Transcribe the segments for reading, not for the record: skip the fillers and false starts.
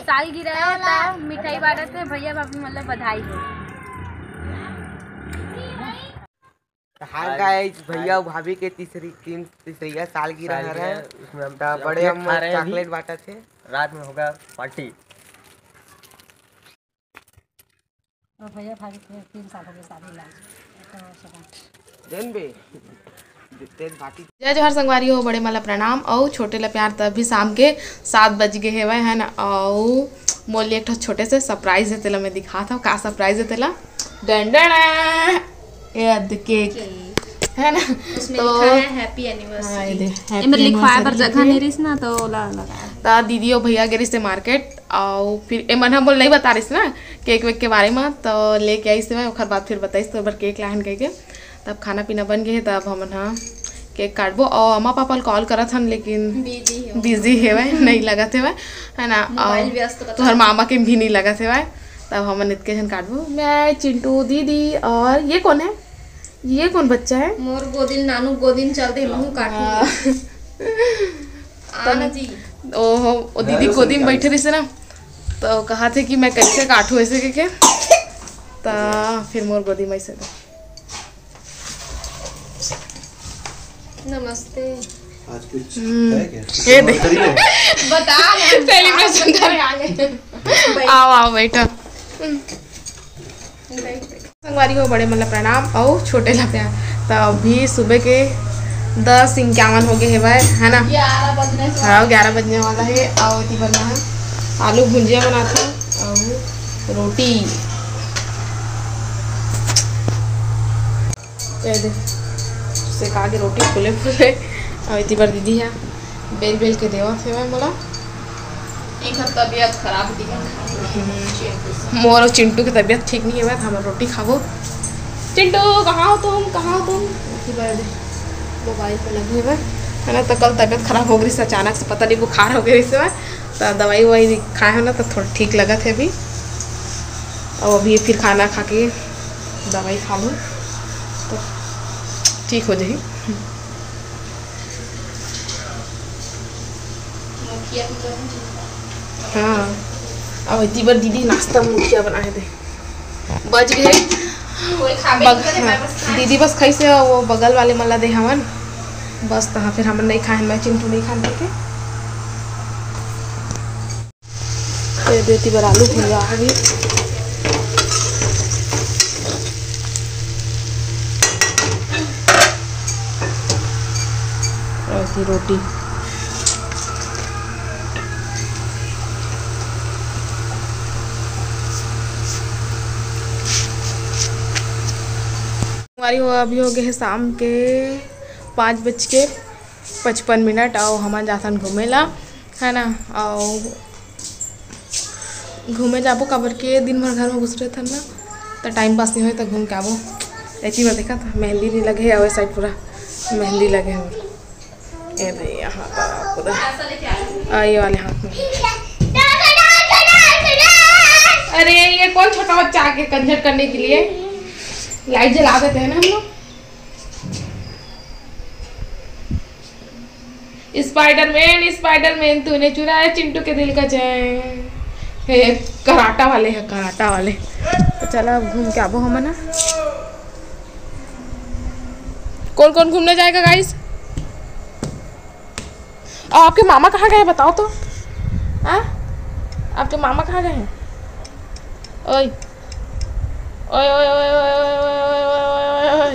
साल गिरा था मिठाई बांटे थे भैया भाभी मतलब बधाई हो। हाय गाइस, भैया और भाभी के तीसरी साल की रह रहे हैं। उसमें हम बड़े हम चॉकलेट बांटा थे। रात में होगा पार्टी। और भैया भाभी के 3 साल हो गए शादी लाए। जय जोहर संगवारी हो, बड़े मला प्रणाम और छोटे ला प्यार। तभी शाम के 7 बज गए हेवे है ना। और मोली एक छोटे से सरप्राइज है तेला मैं दिखा था। का सरप्राइज है तेला? केक है ना। उसमें लिखा है हैप्पी एनिवर्सरी। इमर लिखवाया पर जगह नहीं रही ना तो ला लगा। दीदी और भैया गई से मार्केट और फिर एमन हम बोल नहीं बता रही ना केक वेक के बारे में। तो लेके आई से मैं बाद फिर बताइस तो बार केक लाहन कह के तब खाना पीना बन गए। तब हम हाँ केक काटबो और अम्मा पापा कॉल करा था लेकिन बिजी है वह नहीं लगा थे वह है ना। तो हर मामा के भी नहीं लगा थे वह। तब हम इतके जन काटबो, मैं चिंटू दीदी और ये कौन है? ये कौन बच्चा है? मोर गोदिन नानू गोदिन चलते मुंह काटू आना जी। ओ दीदी गोदी में बैठे रही से ना तो कहा थे कि मैं कैसे काटूँ ऐसे के तो फिर मोर गोदी में ऐसे नमस्ते। आज कुछ है क्या? ये देख बता सेलिब्रेशन करे आ गए। आओ आओ बैठो। संगवारी हो, बड़े मतलब प्रणाम और छोटे ला प्यार। तो अभी सुबह के 10:51 हो गए है भाई है ना। 11 बजने से हाँ 11 बजने वाला है। और इतनी बनना है आलू भुंजिया बना था और रोटी। सेका के रोटी फुले फुले। और इतनी बार दीदी है बेल बेल के देवा थे मैं बोला एक तबीयत खराब थी। मोर और चिंटू की तबीयत ठीक नहीं है। हमारा रोटी खाबो। चिंटू कहाँ हो तुम? कहाँ हो तुम? मोबाइल पे लगी हुई है ना। तो कल तबीयत खराब हो गई से अचानक से, पता नहीं बुखार हो गई से। तो दवाई ववाई खाए हो ना तो थोड़ा ठीक लगा थे अभी। और अभी फिर खाना खा के दवाई खा लो तो ठीक हो जाए। हाँ और इतनी बार दीदी नाश्ता मुखिया बनाए थे बच गए। दीदी बस खाई से वो बगल वाले मला दे हमन बस। तहाँ फिर हमन नहीं खाए, मैं चिंटू नहीं खाने के देती बार आलू भुजिया अभी और रोटी। हमारी वो अभी हो गए है शाम के 5:55 और हमारे जाथन घूमे ला है ना। और घूमे जाबो काबर के दिन भर घर में घुस रहे थे ना तो टाइम पास नहीं हो तो घूम के आबो। ऐसी बार देखा था मेहंदी नहीं लगे है और साइड पूरा मेहंदी लगे है। यहाँ ये वाले हाथ में। अरे ये कौन छोटा बच्चा आके कंजर करने के लिए लाइट जला देते हैं ना हम लोग। स्पाइडरमैन तूने चुराया चिंटू के दिल का चैन। हे कराटा वाले है कराटा वाले। तो चलो अब घूम के आबो हम ना। कौन कौन घूमने जाएगा गाइस? और आपके मामा कहाँ गए बताओ तो? आपके मामा कहाँ गए हैं? ओए ओए ओए ओए ओए ओए ओए।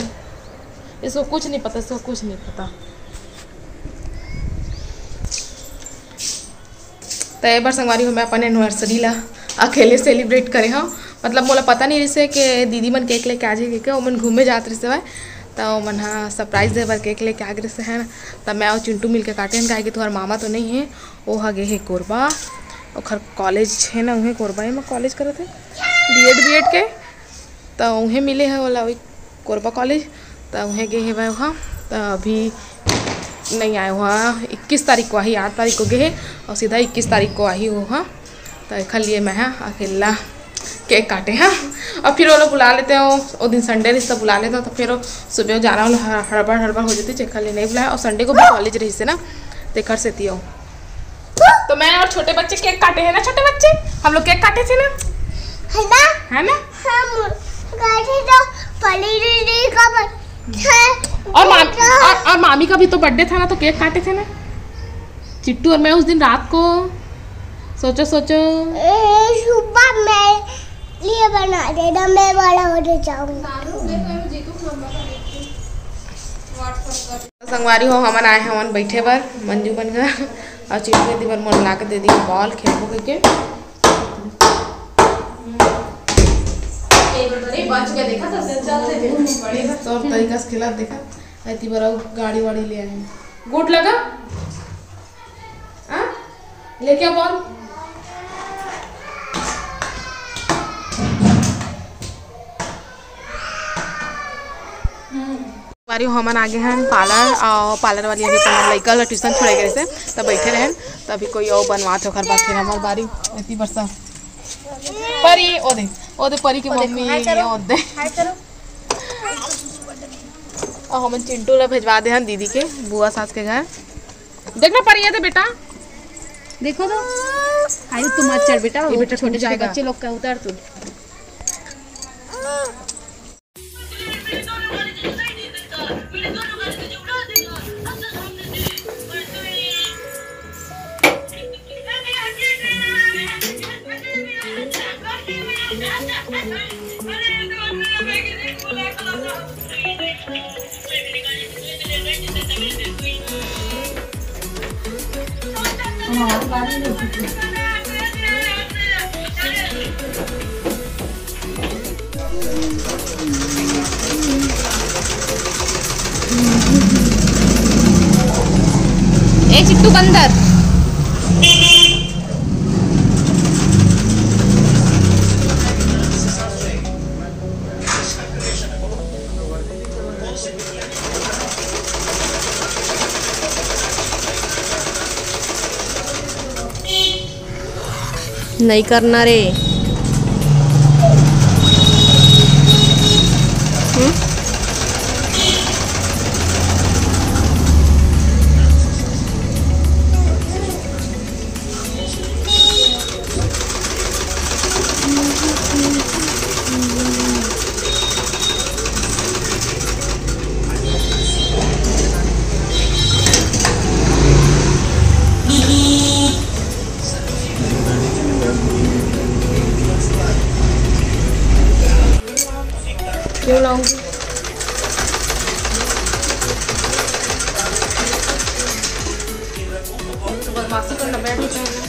इसको कुछ नहीं पता, इसको कुछ नहीं पता। तो एक बार संगवारी हो मैं अपन एनिवर्सरी ला अकेले सेलिब्रेट करे हूँ। मतलब मोला पता नहीं रही कि दीदी मन केक लेके आ जाए के मन घूमे जात रही से तो मन हाँ सरप्राइज दे बार केक लेके आ गए से है ना। तब मैं और चिंटू मिल के काटे हैं कि तुम्हारा मामा तो नहीं है वो हगे है कोरबा और कॉलेज है ना उन्हें कोरबा में कॉलेज करे थे बी एड के। तो उन्हें मिले है वाला वही कोरबा कॉलेज। तो उन्हें गए है भाई वहाँ। तो अभी नहीं आए वहाँ 21 तारीख को आई, 8 तारीख को गए और सीधा 21 तारीख को आई वहाँ। तो खा लिए मैं अकेला केक काटे हैं। और फिर वो लोग बुला लेते हो वो दिन संडे रिश्ता बुला लेते हो तो फिर सुबह जाना हड़बड़ हो जाती चेक कर लिए नहीं बुलाया। और संडे को भी कॉलेज रही से ना तो घर से थी मैं और छोटे बच्चे केक काटे हैं ना, छोटे बच्चे हम लोग केक काटे थे ना, है ना? हम काटे तो पनीर का और मामी का भी तो बर्थडे था ना, तो केक काटे थे ना चिट्टू और मैं उस दिन रात को। सोचो सुबह मैं लिए बना देना, मैं बड़ा हो जाऊंगा। संगवारी हो हमन आए हमन बैठे बर मंजू बन गया और चिट्टू दी बर मोल ला के दे दी बॉल खेलबो करके। बच गया देखा तो सब तरीका से खेला देखा। ऐती बार गाड़ी वाड़ी ले आए गुड लगा ले क्या बॉल। बारी हमन आगे हैं पार्लर और पार्लर वाली अभी तो लड़का ट्यूशन छोड़े गए से तब बैठे रहे तो अभी कोई और बनवा थे बाद फिर हमार बारी इतनी बरसा परी ओदे परी की मम्मी ओदे और हमन चिंटू ला भेजवा दे हैं दीदी के बुआ सास के घर। देखना परी ये दे बेटा देखो तो अरे तुम मत चढ़ बेटा, ये बेटा छोटे छोटे बच्चे लोग का उतार तू। ए चिट्टू बंदर नहीं करना रे। क्यों लाऊंगी? बदमाशी करना बैठ जाएगा।